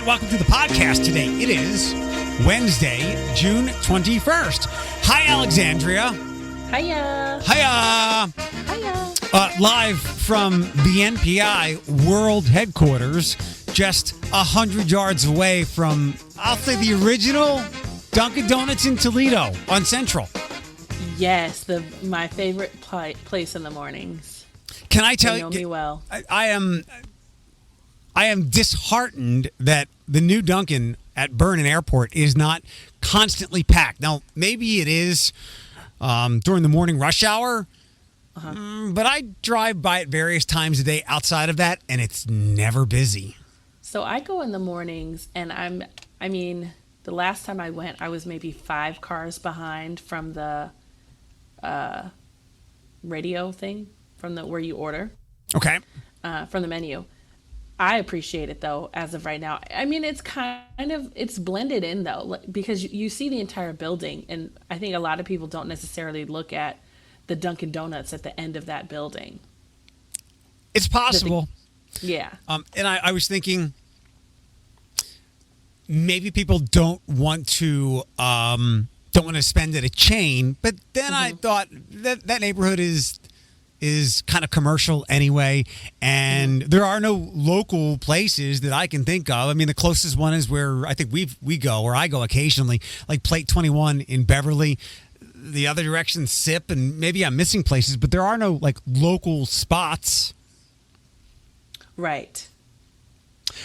welcome to the podcast today. It is Wednesday, June 21st. Hi, Alexandria. Hiya. Hiya. Hiya. Live from the NPI World Headquarters, just 100 yards away from, I'll say, the original Dunkin' Donuts in Toledo on Central. Yes, my favorite place in the mornings. Can I tell you? You know me well. I am disheartened that the new Dunkin' at Vernon Airport is not constantly packed. Now, maybe it is during the morning rush hour, but I drive by it various times a day outside of that, and it's never busy. So I go in the mornings, and the last time I went, I was maybe 5 cars behind from the radio thing, from where you order. Okay. From the menu. I appreciate it, though, as of right now. I mean, it's blended in, though, because you see the entire building, and I think a lot of people don't necessarily look at the Dunkin' Donuts at the end of that building. It's possible. Yeah. And I was thinking maybe people don't want to spend at a chain, but then I thought that neighborhood is kind of commercial anyway, and there are no local places that I can think of. I mean, the closest one is where I think we go, or I go occasionally, like Plate 21 in Beverly. The other direction, Sip, and maybe I'm missing places, but there are no like local spots. Right.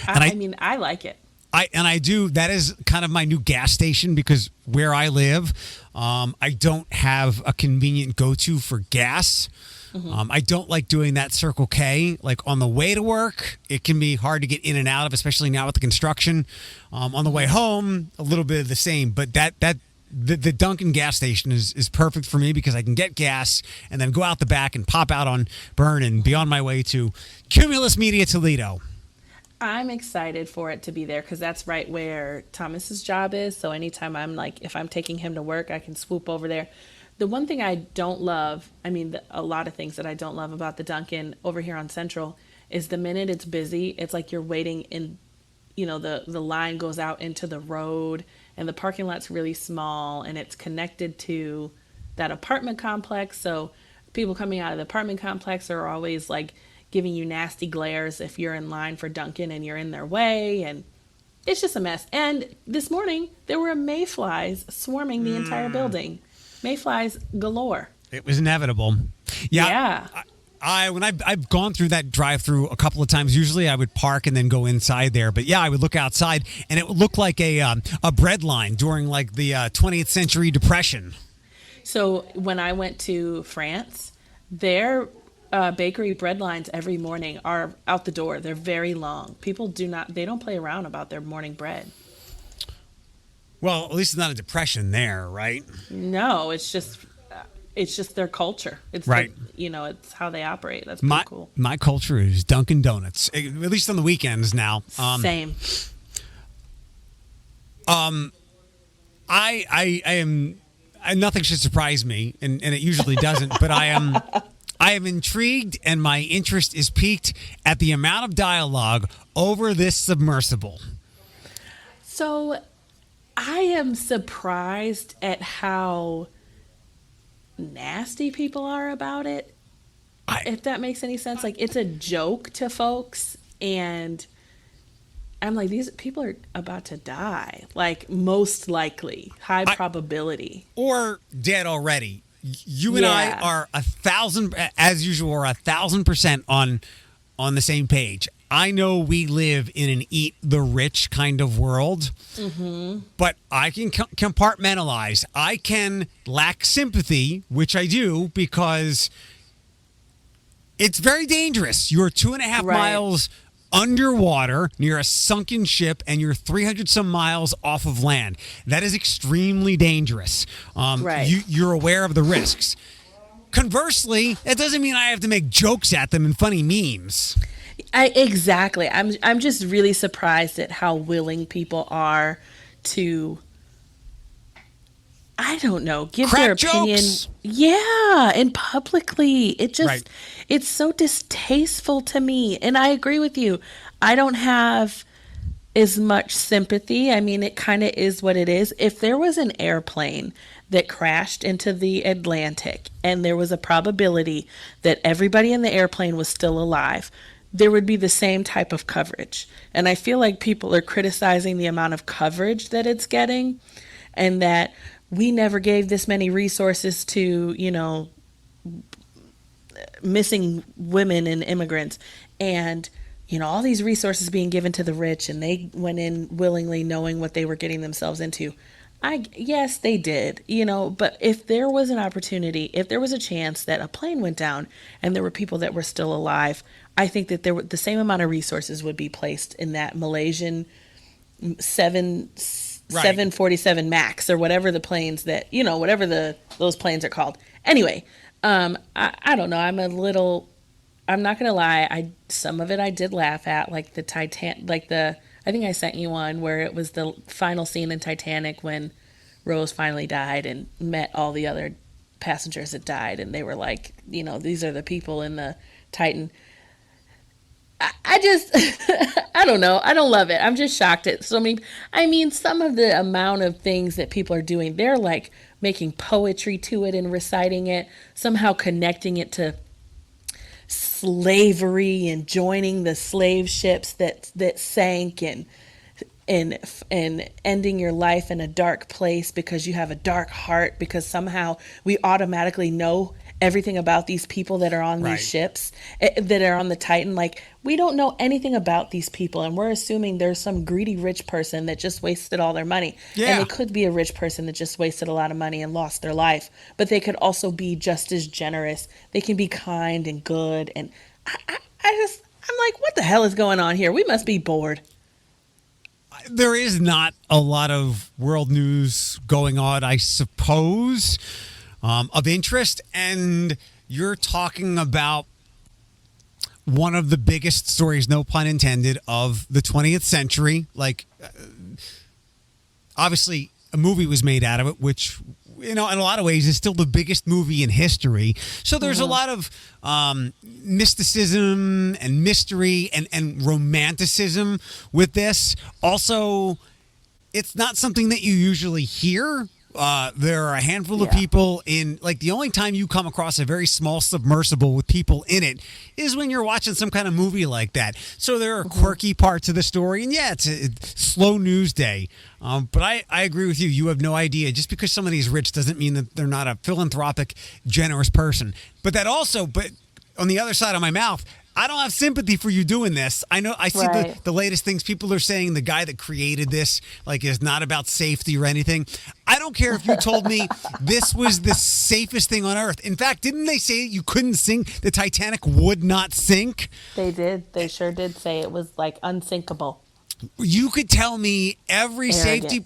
I like it. I do. That is kind of my new gas station, because where I live, I don't have a convenient go-to for gas. I don't like doing that Circle K. Like on the way to work, it can be hard to get in and out of, especially now with the construction. On the way home, a little bit of the same. But the Dunkin' gas station is perfect for me, because I can get gas and then go out the back and pop out on Burn and be on my way to Cumulus Media Toledo. I'm excited for it to be there, because that's right where Thomas's job is. So anytime if I'm taking him to work, I can swoop over there. The one thing I don't love, a lot of things that I don't love about the Dunkin' over here on Central, is the minute it's busy, it's like you're waiting in, the line goes out into the road, and the parking lot's really small, and it's connected to that apartment complex. So people coming out of the apartment complex are always like giving you nasty glares if you're in line for Dunkin' and you're in their way, and it's just a mess. And this morning, there were mayflies swarming the entire building. Mayflies galore. It was inevitable. Yeah. When I've gone through that drive-through a couple of times, usually I would park and then go inside there. But yeah, I would look outside, and it would look like a bread line during like the 20th century Depression. So when I went to France, their bakery bread lines every morning are out the door. They're very long. People don't play around about their morning bread. Well, at least it's not a depression there, right? No, it's just their culture. It's right. It's how they operate. That's pretty cool. My culture is Dunkin' Donuts, at least on the weekends now. Same. I am. Nothing should surprise me, and it usually doesn't. But I am intrigued, and my interest is piqued at the amount of dialogue over this submersible. So, I am surprised at how nasty people are about it. If that makes any sense. Like, it's a joke to folks, and I'm like, these people are about to die. Like, most likely. High probability. Or dead already. You and I are 1,000, as usual, are 1,000% on the same page. I know we live in an eat the rich kind of world, but I can compartmentalize. I can lack sympathy, which I do, because it's very dangerous. You're 2.5 miles underwater near a sunken ship, and you're 300 some miles off of land. That is extremely dangerous. You're aware of the risks. Conversely, that doesn't mean I have to make jokes at them and funny memes. Exactly. I'm just really surprised at how willing people are to, I don't know, give their opinion. Jokes. Yeah, and publicly. It's so distasteful to me. And I agree with you. I don't have as much sympathy. I mean, it kind of is what it is. If there was an airplane that crashed into the Atlantic and there was a probability that everybody in the airplane was still alive, there would be the same type of coverage. And I feel like people are criticizing the amount of coverage that it's getting, and that we never gave this many resources to, missing women and immigrants. And all these resources being given to the rich, and they went in willingly knowing what they were getting themselves into. Yes, they did, but if there was an opportunity, if there was a chance that a plane went down and there were people that were still alive, I think that the same amount of resources would be placed in that Malaysian 747 Max, or whatever the planes that, whatever those planes are called. Anyway, I don't know. I'm not gonna lie. Some of it I did laugh at, like the I think I sent you one where it was the final scene in Titanic when Rose finally died and met all the other passengers that died, and they were like, these are the people in the Titan. I just, I don't know. I don't love it. I'm just shocked at so many. I mean, some of the amount of things that people are doing, they're like making poetry to it and reciting it, somehow connecting it to slavery and joining the slave ships that sank, and ending your life in a dark place because you have a dark heart, because somehow we automatically know everything about these people that are on these ships, that are on the Titan. Like, we don't know anything about these people, and we're assuming there's some greedy rich person that just wasted all their money. Yeah. And it could be a rich person that just wasted a lot of money and lost their life, but they could also be just as generous. They can be kind and good, and I'm like, what the hell is going on here? We must be bored. There is not a lot of world news going on, I suppose, of interest. And you're talking about one of the biggest stories, no pun intended, of the 20th century. Like, obviously, a movie was made out of it, which, in a lot of ways is still the biggest movie in history. So there's a lot of mysticism and mystery and romanticism with this. Also, it's not something that you usually hear. There are a handful of people in, like, the only time you come across a very small submersible with people in it is when you're watching some kind of movie like that. So there are quirky parts of the story, and it's a slow news day. But I agree with you. You have no idea. Just because somebody's rich doesn't mean that they're not a philanthropic, generous person. But on the other side of my mouth, I don't have sympathy for you doing this. I know I see the latest things people are saying. The guy that created this, like, is not about safety or anything. I don't care if you told me this was the safest thing on earth. In fact, didn't they say you couldn't sink? The Titanic would not sink. They did. They sure did say it was like unsinkable. You could tell me every safety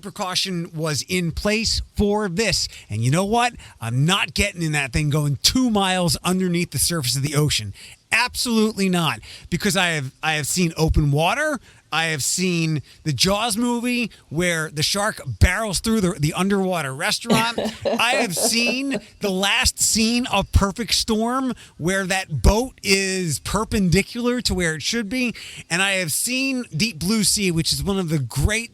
precaution was in place for this. And you know what? I'm not getting in that thing going 2 miles underneath the surface of the ocean. Absolutely not. Because I have seen open water. I have seen the Jaws movie where the shark barrels through the underwater restaurant. I have seen the last scene of Perfect Storm where that boat is perpendicular to where it should be. And I have seen Deep Blue Sea, which is one of the great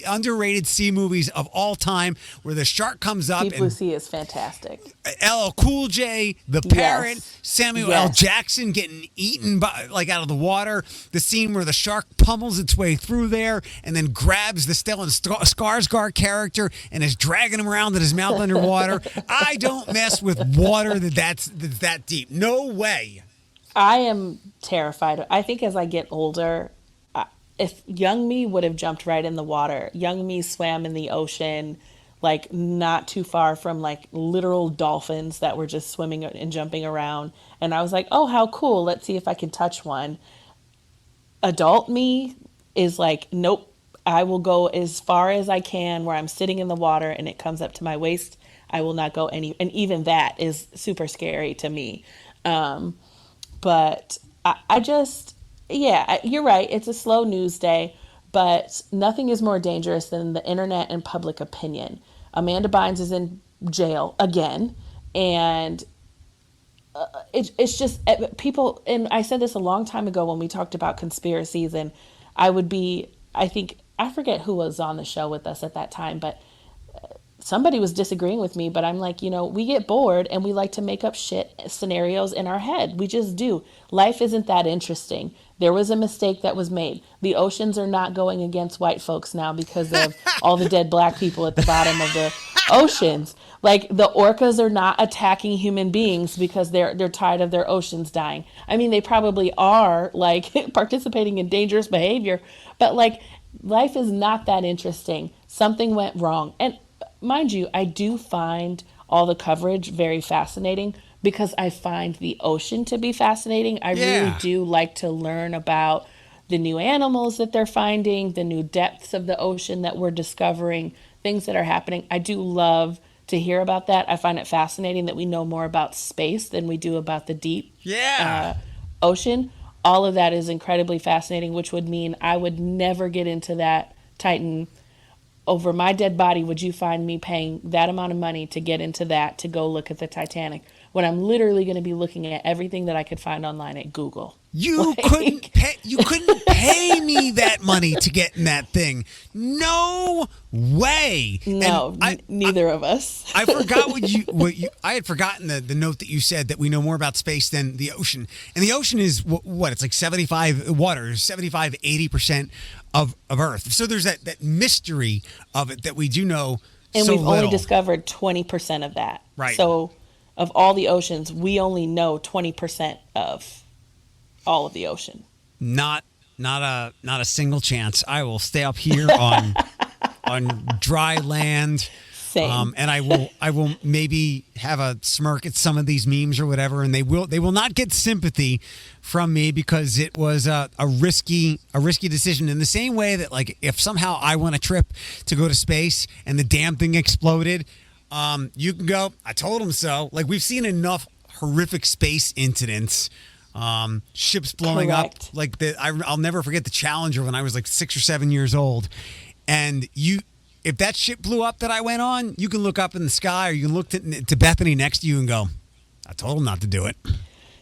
underrated sea movies of all time, where the shark comes up. Deep Blue Sea is fantastic. LL Cool J, the parrot, Samuel L. Jackson getting eaten out of the water. The scene where the shark pummels its way through there and then grabs the Stellan Skarsgård character and is dragging him around in his mouth underwater. I don't mess with water that's that deep. No way. I am terrified. I think as I get older, if young me would have jumped right in the water, young me swam in the ocean, like not too far from like literal dolphins that were just swimming and jumping around. And I was like, oh, how cool. Let's see if I can touch one. Adult me is like, nope, I will go as far as I can where I'm sitting in the water and it comes up to my waist. I will not go and even that is super scary to me. But I just, you're right. It's a slow news day, but nothing is more dangerous than the internet and public opinion. Amanda Bynes is in jail again, and it's just people. And I said this a long time ago when we talked about conspiracies, and I think, I forget who was on the show with us at that time, but somebody was disagreeing with me, but I'm like, we get bored and we like to make up shit scenarios in our head. We just do. Life isn't that interesting. There was a mistake that was made. The oceans are not going against white folks now because of all the dead black people at the bottom of the oceans. Like, the orcas are not attacking human beings because they're tired of their oceans dying. I mean, they probably are, like, participating in dangerous behavior, but like, life is not that interesting. Something went wrong. And mind you, I do find all the coverage very fascinating because I find the ocean to be fascinating. I really do like to learn about the new animals that they're finding, the new depths of the ocean that we're discovering, things that are happening. I do love to hear about that. I find it fascinating that we know more about space than we do about the deep ocean. All of that is incredibly fascinating, which would mean I would never get into that Titan. Over my dead body, would you find me paying that amount of money to get into that, to go look at the Titanic, when I'm literally going to be looking at everything that I could find online at Google? You couldn't pay me that money to get in that thing. No way. No, neither of us. I forgot I had forgotten the note that you said that we know more about space than the ocean. And the ocean is what? It's like 80% of Earth. So there's that mystery of it that we do know. And so we've little. only discovered 20% of that. Right. So of all the oceans, we only know 20% of all of the ocean. Not a single chance. I will stay up here on dry land. Same. And I will maybe have a smirk at some of these memes or whatever, and they will not get sympathy from me because it was a risky decision. In the same way that, like, if somehow I won a trip to go to space and the damn thing exploded, you can go, I told him so. Like, we've seen enough horrific space incidents, ships blowing Correct. up. Like, I'll never forget the Challenger when I was like 6 or 7 years old, and if that ship blew up that I went on, you can look up in the sky, or you can look to Bethany next to you and go, I told him not to do it.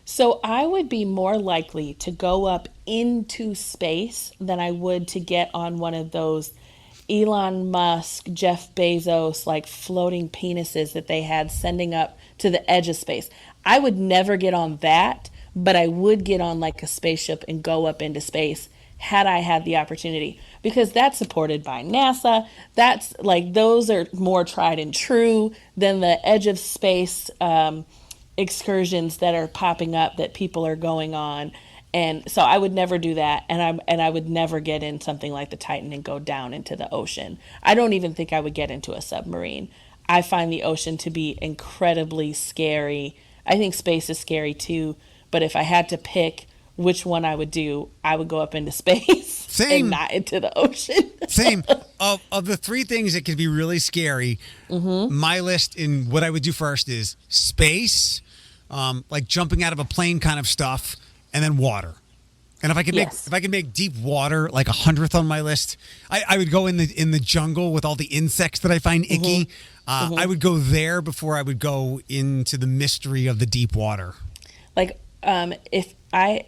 So I would be more likely to go up into space than I would to get on one of those Elon Musk, Jeff Bezos, like, floating penises that they had sending up to the edge of space. I would never get on that, but I would get on like a spaceship and go up into space had I had the opportunity, because that's supported by NASA. That's like, those are more tried and true than the edge of space excursions that are popping up that people are going on. And so I would never do that, and I would never get in something like the Titan and go down into the ocean. I don't even think I would get into a submarine. I find the ocean to be incredibly scary. I think space is scary too, but if I had to pick which one I would do, I would go up into space. Same. And not into the ocean. Same. Of the three things that could be really scary, my list in what I would do first is space, like jumping out of a plane kind of stuff, and then water. And if I could make deep water like 100th on my list, I would go in the jungle with all the insects that I find icky. I would go there before I would go into the mystery of the deep water. Like, if I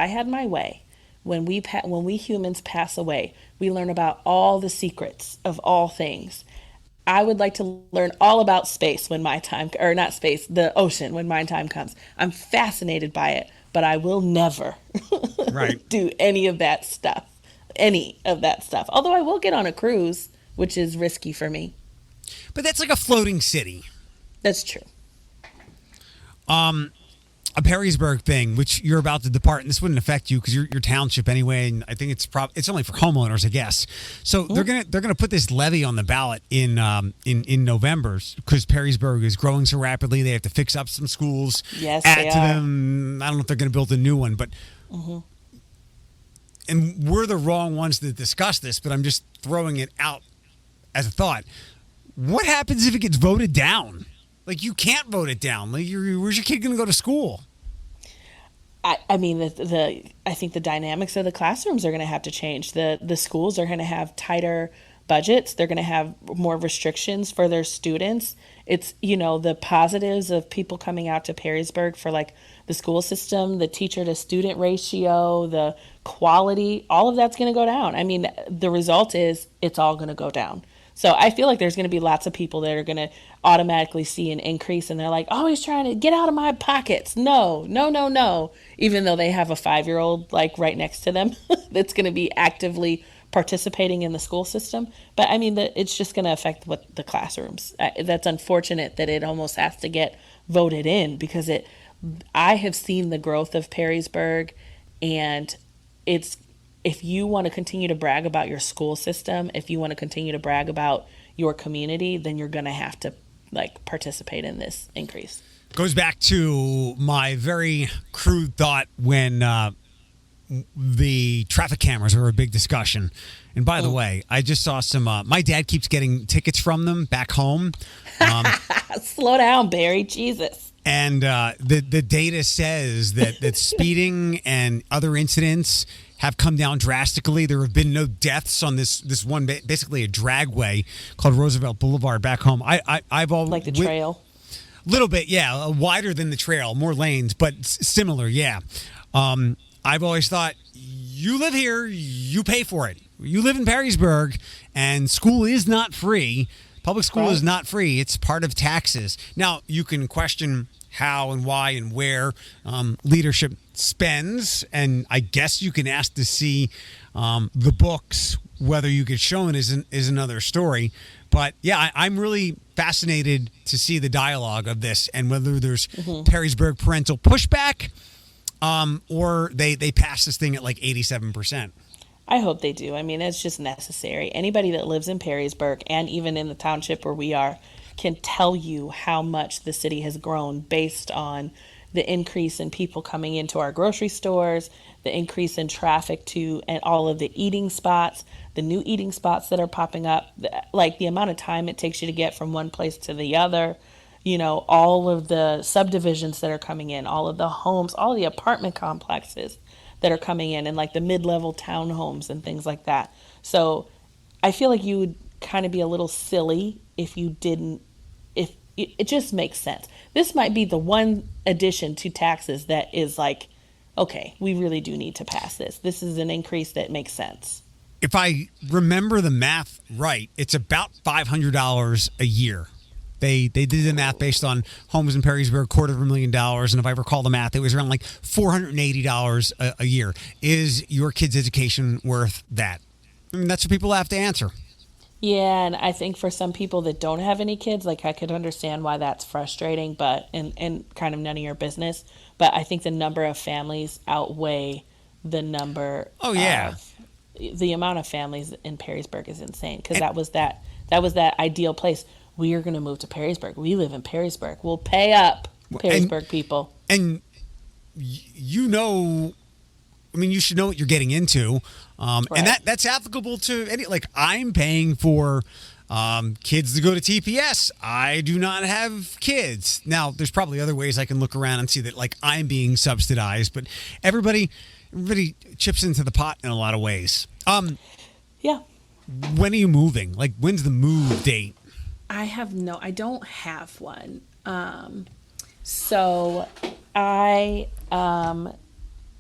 had my way, when we humans pass away, we learn about all the secrets of all things. I would like to learn all about space when my time, or not space, the ocean, when my time comes. I'm fascinated by it, but I will never do any of that stuff. Although I will get on a cruise, which is risky for me. But that's like a floating city. That's true. A Perrysburg thing, which you're about to depart, and this wouldn't affect you because you're township anyway, and I think it's only for homeowners, I guess. So they're gonna put this levy on the ballot in November because Perrysburg is growing so rapidly. They have to fix up some schools, add to them. I don't know if they're gonna build a new one, but and we're the wrong ones to discuss this, but I'm just throwing it out as a thought. What happens if it gets voted down? Like, you can't vote it down. Like, where's your kid going to go to school? I mean, I think the dynamics of the classrooms are going to have to change. The schools are going to have tighter budgets. They're going to have more restrictions for their students. It's, the positives of people coming out to Perrysburg for like the school system, the teacher to student ratio, the quality, all of that's going to go down. I mean, the result is it's all going to go down. So I feel like there's going to be lots of people that are going to automatically see an increase and they're like, oh, he's trying to get out of my pockets. No, no, no, no. Even though they have a 5-year-old like right next to them that's going to be actively participating in the school system. But I mean, it's just going to affect what the classrooms. That's unfortunate that it almost has to get voted in because I have seen the growth of Perrysburg, and if you want to continue to brag about your school system, if you want to continue to brag about your community, then you're going to have to like participate in this increase. Goes back to my very crude thought when the traffic cameras were a big discussion. And by the way, I just saw some, my dad keeps getting tickets from them back home. Slow down, Barry. Jesus. And the data says that speeding and other incidents have come down drastically. There have been no deaths on this one, basically a dragway called Roosevelt Boulevard back home. I've always like the trail. Little bit, yeah, wider than the trail, more lanes, but similar, yeah. I've always thought, you live here, you pay for it. You live in Perrysburg, and school is not free. Public school is not free. It's part of taxes. Now, you can question how and why and where leadership spends, and I guess you can ask to see the books. Whether you get shown is another story. But yeah, I'm really fascinated to see the dialogue of this and whether there's Perrysburg parental pushback or they pass this thing at like 87%. I hope they do. I mean, it's just necessary. Anybody that lives in Perrysburg and even in the township where we are can tell you how much the city has grown based on the increase in people coming into our grocery stores, the increase in traffic to and all of the eating spots, the new eating spots that are popping up, like the amount of time it takes you to get from one place to the other, all of the subdivisions that are coming in, all of the homes, all of the apartment complexes that are coming in, and like the mid-level townhomes and things like that. So I feel like you would kind of be a little silly if you didn't, if it just makes sense. This might be the one addition to taxes that is like, okay, we really do need to pass this. This is an increase that makes sense. If I remember the math right, it's about $500 a year. They did the math based on homes in Perrysburg, $250,000, and if I recall the math, it was around like $480 a year. Is your kid's education worth that? I mean, that's what people have to answer. Yeah, and I think for some people that don't have any kids, like I could understand why that's frustrating, but and kind of none of your business. But I think the number of families outweigh the number. Oh yeah. The amount of families in Perrysburg is insane because that was that ideal place. We are going to move to Perrysburg. We live in Perrysburg. We'll pay up, Perrysburg people. And you should know what you're getting into. Right. And that's applicable to any, like I'm paying for kids to go to TPS. I do not have kids. Now, there's probably other ways I can look around and see that like I'm being subsidized, but everybody chips into the pot in a lot of ways. Yeah. When are you moving? Like, when's the move date? I don't have one. So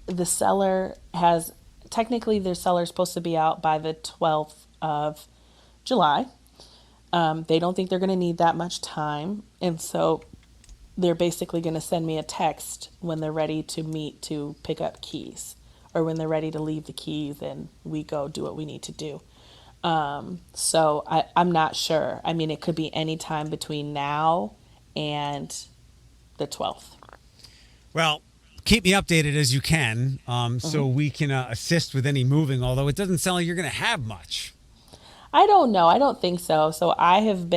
the seller has, technically their seller is supposed to be out by the 12th of July. They don't think they're going to need that much time. And so they're basically going to send me a text when they're ready to meet to pick up keys, or when they're ready to leave the keys and we go do what we need to do. So I'm not sure. I mean, it could be any time between now and the 12th. Well, keep me updated as you can, so we can assist with any moving, although it doesn't sound like you're going to have much. I don't know. I don't think so. So I've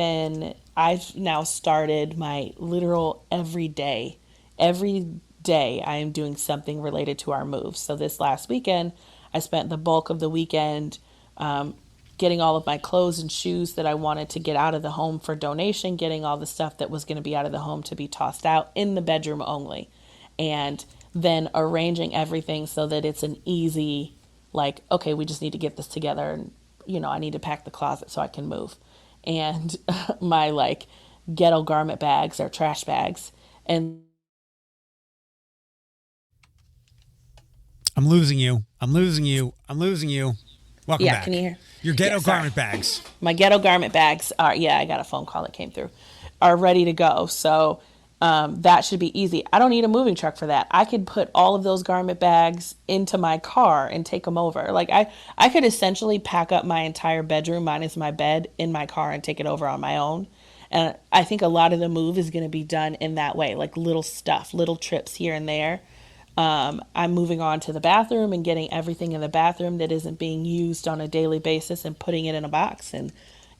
now started my literal every day. Every day I am doing something related to our move. So this last weekend, I spent the bulk of the weekend getting all of my clothes and shoes that I wanted to get out of the home for donation, getting all the stuff that was going to be out of the home to be tossed out in the bedroom only, and then arranging everything so that it's an easy, like, okay, we just need to get this together and I need to pack the closet so I can move. And my like ghetto garment bags are trash bags. And I'm losing you. I'm losing you. I'm losing you. Welcome yeah, back. can you hear? Your Yeah, ghetto sorry. garment bags. My ghetto garment bags are, yeah, I got a phone call that came through, are ready to go. So that should be easy. I don't need a moving truck for that. I could put all of those garment bags into my car and take them over. Like I could essentially pack up my entire bedroom minus my bed in my car and take it over on my own. And I think a lot of the move is going to be done in that way, like little stuff, little trips here and there. I'm moving on to the bathroom and getting everything in the bathroom that isn't being used on a daily basis and putting it in a box and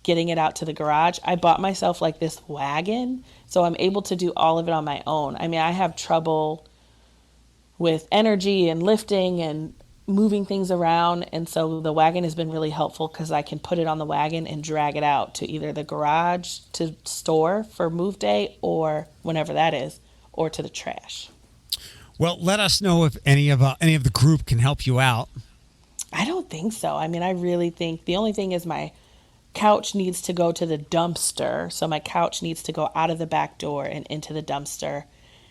getting it out to the garage. I bought myself like this wagon, so I'm able to do all of it on my own. I mean, I have trouble with energy and lifting and moving things around, and so the wagon has been really helpful because I can put it on the wagon and drag it out to either the garage to store for move day or whenever that is, or to the trash. Well, let us know if any of the group can help you out. I don't think so. I mean, I really think the only thing is my couch needs to go to the dumpster. So my couch needs to go out of the back door and into the dumpster.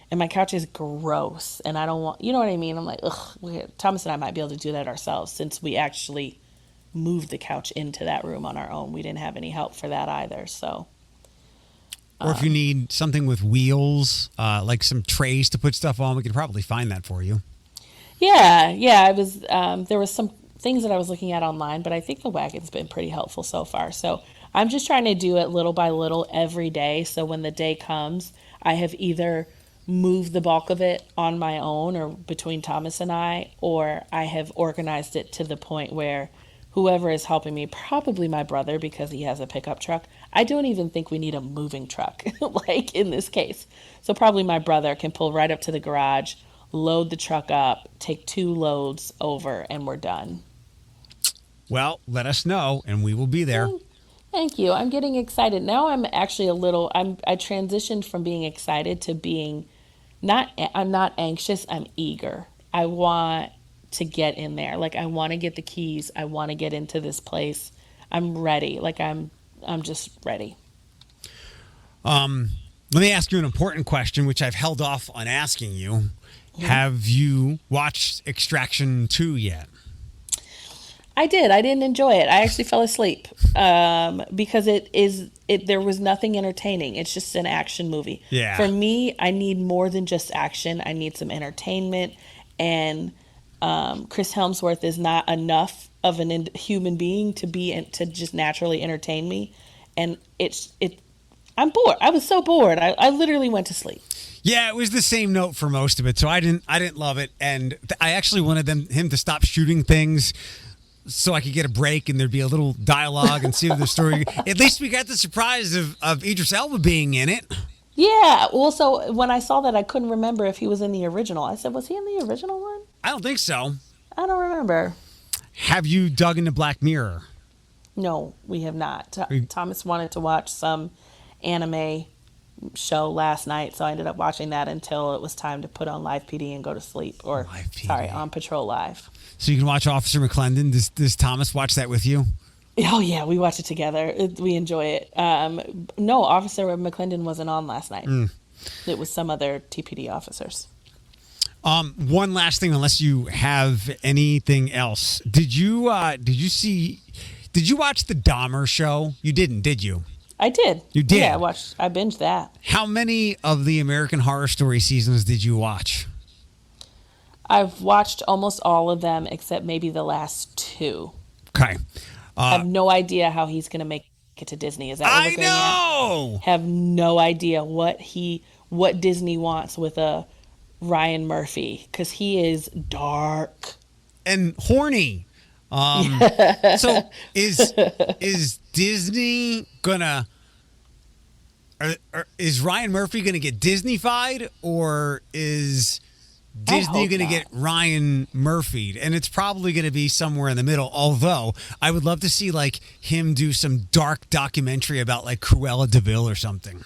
And my couch is gross. And I don't want, you know what I mean? I'm like, ugh, Thomas and I might be able to do that ourselves since we actually moved the couch into that room on our own. We didn't have any help for that either. So. Or if you need something with wheels, like some trays to put stuff on, we could probably find that for you. Yeah. I was there was some things that I was looking at online, but I think the wagon's been pretty helpful so far. So I'm just trying to do it little by little every day. So when the day comes, I have either moved the bulk of it on my own or between Thomas and I, or I have organized it to the point where whoever is helping me, probably my brother because he has a pickup truck. I don't even think we need a moving truck, like in this case. So probably my brother can pull right up to the garage, load the truck up, take 2 loads over, and we're done. Well, let us know, and we will be there. Thank you. I'm getting excited. Now I'm actually I transitioned from being excited to being I'm not anxious, I'm eager. I want to get in there. Like I want to get the keys. I want to get into this place. I'm ready. Like I'm just ready. Let me ask you an important question, which I've held off on asking you. Yeah. Have you watched Extraction 2 yet? I did. I didn't enjoy it. I actually fell asleep because there was nothing entertaining. It's just an action movie. Yeah. For me, I need more than just action. I need some entertainment, and Chris Helmsworth is not enough of an human being to just naturally entertain me, and I'm bored. I was so bored. I literally went to sleep. Yeah, it was the same note for most of it, so I didn't love it, and I actually wanted him to stop shooting things so I could get a break and there'd be a little dialogue and see the story. At least we got the surprise of Idris Elba being in it. Yeah. Well, so when I saw that, I couldn't remember if he was in the original. I said, was he in the original one? I don't think so. I don't remember. Have you dug into Black Mirror? No, we have not. Thomas wanted to watch some anime show last night, so I ended up watching that until it was time to put on Live PD and go to sleep. Or, sorry, on Patrol Live. So you can watch Officer McClendon. Does Thomas watch that with you? Oh, yeah, we watch it together. We enjoy it. No, Officer McClendon wasn't on last night. It was some other TPD officers. One last thing, unless you have anything else. Did you watch the Dahmer show? You didn't, did you? I did. You did? Yeah, I binged that. How many of the American Horror Story seasons did you watch? I've watched almost all of them except maybe the last 2. Okay. I have no idea how he's going to make it to Disney. Is that what we're going at? I know! Have no idea what Disney wants with a Ryan Murphy, because he is dark. And horny. So is Disney gonna... is Ryan Murphy going to get Disney-fied, or is Disney going to get Ryan Murphy'd? And it's probably going to be somewhere in the middle, although I would love to see like him do some dark documentary about like Cruella de Vil or something.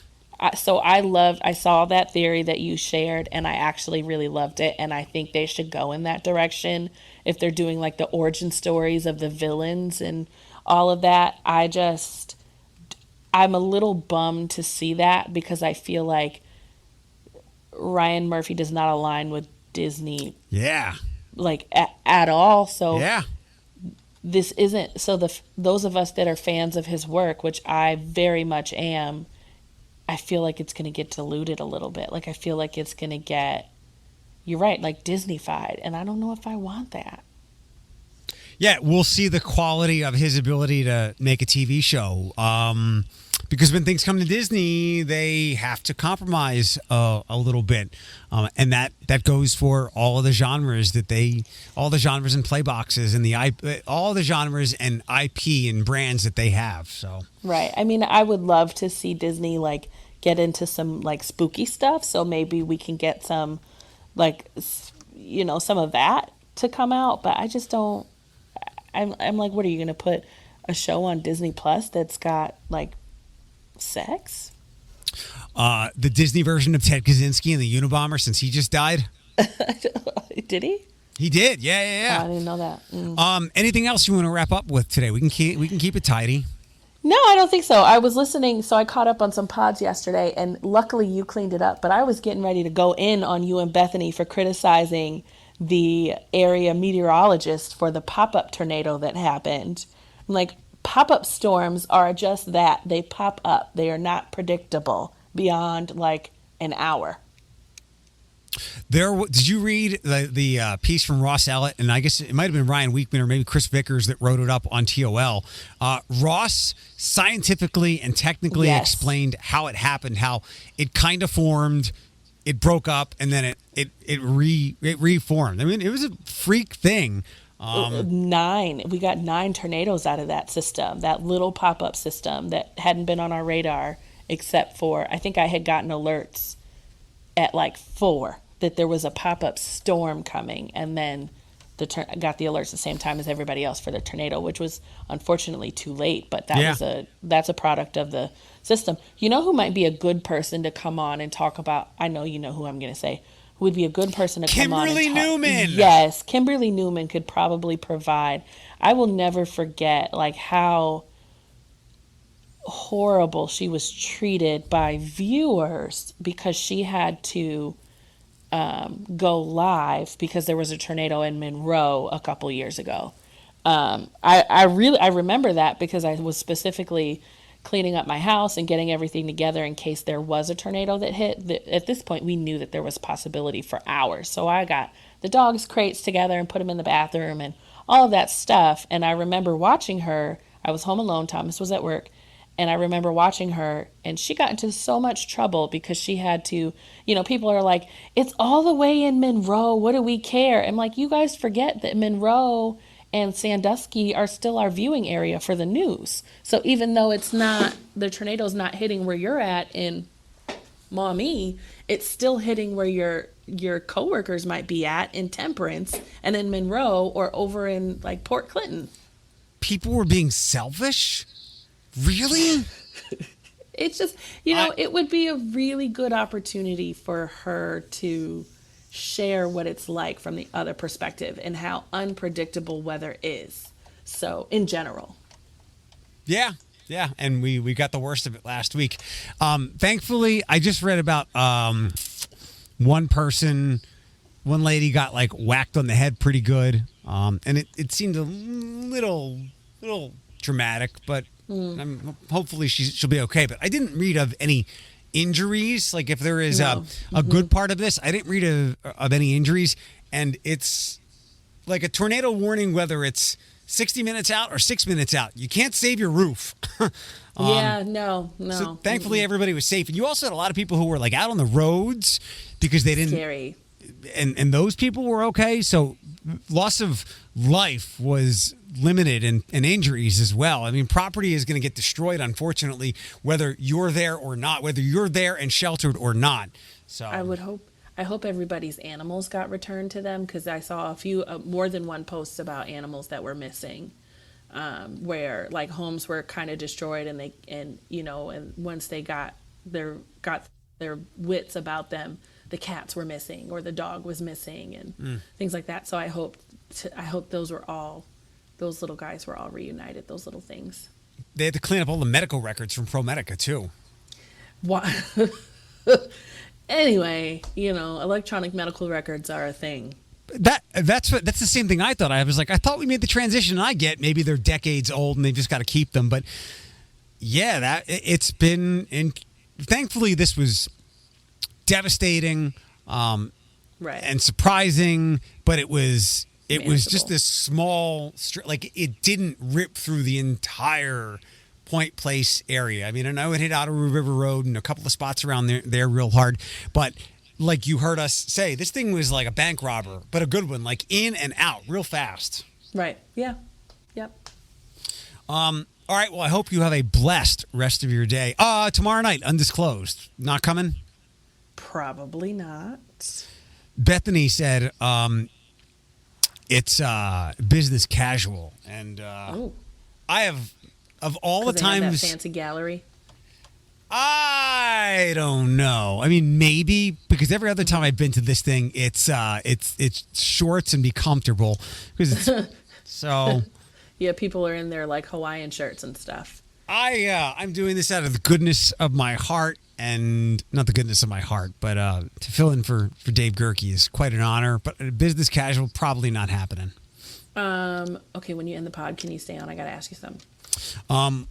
So I saw that theory that you shared, and I actually really loved it, and I think they should go in that direction if they're doing like the origin stories of the villains and all of that. I'm a little bummed to see that because I feel like Ryan Murphy does not align with Disney Yeah. like at all. So Yeah. this isn't so those of us that are fans of his work, which I very much am, I feel like it's going to get diluted a little bit. Like I feel like it's going to get, you're right, like Disney-fied, and I don't know if I want that. Yeah, we'll see the quality of his ability to make a TV show. Because when things come to Disney, they have to compromise a little bit, and that goes for all of the genres all the genres and play boxes and all the genres and IP and brands that they have. So Right. I mean, I would love to see Disney like get into some like spooky stuff, so maybe we can get some like some of that to come out, but I just don't. I'm like, what are you going to put a show on Disney Plus that's got like sex? the Disney version of Ted Kaczynski and the Unabomber, since he just died. Did he? He did. Yeah. Oh, I didn't know that. Anything else you want to wrap up with today? We can keep it tidy. No, I don't think so. I was listening, so I caught up on some pods yesterday, and luckily you cleaned it up. But I was getting ready to go in on you and Bethany for criticizing the area meteorologist for the pop-up tornado that happened. I'm like, pop-up storms are just that. They pop up. They are not predictable beyond like an hour. Did you read the piece from Ross Ellett? And I guess it might have been Ryan Weekman or maybe Chris Vickers that wrote it up on TOL. Ross scientifically and technically explained how it happened, how it kind of formed, it broke up, and then it reformed. I mean, it was a freak thing. We got 9 tornadoes out of that system, that little pop-up system that hadn't been on our radar, except for, I think I had gotten alerts at like 4 that there was a pop-up storm coming, and then got the alerts at the same time as everybody else for the tornado, which was unfortunately too late, but that's a product of the system. You know who might be a good person to come on and talk about, I know you know who I'm going to say, who would be a good person to come on and talk. Kimberly Newman. Yes, Kimberly Newman could probably provide. I will never forget like how horrible she was treated by viewers because she had to go live because there was a tornado in Monroe a couple years ago. I remember that because I was specifically cleaning up my house and getting everything together in case there was a tornado that hit. At this point, we knew that there was possibility for hours. So I got the dogs' crates together and put them in the bathroom and all of that stuff. And I remember watching her. I was home alone. Thomas was at work. And I remember watching her, and she got into so much trouble because she had to, people are like, it's all the way in Monroe. What do we care? I'm like, you guys forget that Monroe and Sandusky are still our viewing area for the news. So even though the tornado's not hitting where you're at in Maumee, it's still hitting where your coworkers might be at in Temperance and in Monroe or over in like Port Clinton. People were being selfish? Really? It's just, it would be a really good opportunity for her to share what it's like from the other perspective and how unpredictable weather is. So, in general. Yeah. And we got the worst of it last week. Thankfully, I just read about one lady got like whacked on the head pretty good. And it seemed a little dramatic, but hopefully she'll be okay. But I didn't read of any injuries. Like if there is a good part of this, I didn't read of any injuries. And it's like a tornado warning, whether it's 60 minutes out or 6 minutes out. You can't save your roof. No. So thankfully everybody was safe. And you also had a lot of people who were like out on the roads because they didn't. Scary. And those people were okay. So loss of life was limited and injuries as well. I mean, property is going to get destroyed, unfortunately, whether you're there or not, whether you're there and sheltered or not. So I hope everybody's animals got returned to them because I saw a few, more than one post about animals that were missing, where like homes were kind of destroyed and once they got their wits about them, the cats were missing or the dog was missing and things like that. So I hope those were all those little guys were all reunited. Those little things. They had to clean up all the medical records from ProMedica too. What? Anyway, electronic medical records are a thing. That's the same thing I thought. I was like, I thought we made the transition. I get maybe they're decades old and they just got to keep them, but yeah, that it's been. And thankfully, this was devastating, Right. and surprising. But it was just Manageable. this small, like it didn't rip through the entire Point Place area. I mean, I know it hit Outer River Road and a couple of spots around there real hard, but. Like you heard us say, this thing was like a bank robber, but a good one, like in and out real fast. Right. Yeah. Yep. All right. Well, I hope you have a blessed rest of your day. Tomorrow night, undisclosed. Not coming? Probably not. Bethany said it's business casual. And Oh, I have, of all the 'cause they have times... that fancy gallery. I don't know. I mean, maybe because every other time I've been to this thing, it's shorts and be comfortable because it's so. Yeah, people are in their like Hawaiian shirts and stuff. I'm doing this out of the goodness of my heart, and not the goodness of my heart, but to fill in for Dave Gerke is quite an honor. But business casual, probably not happening. Okay, when you end the pod, can you stay on? I got to ask you something.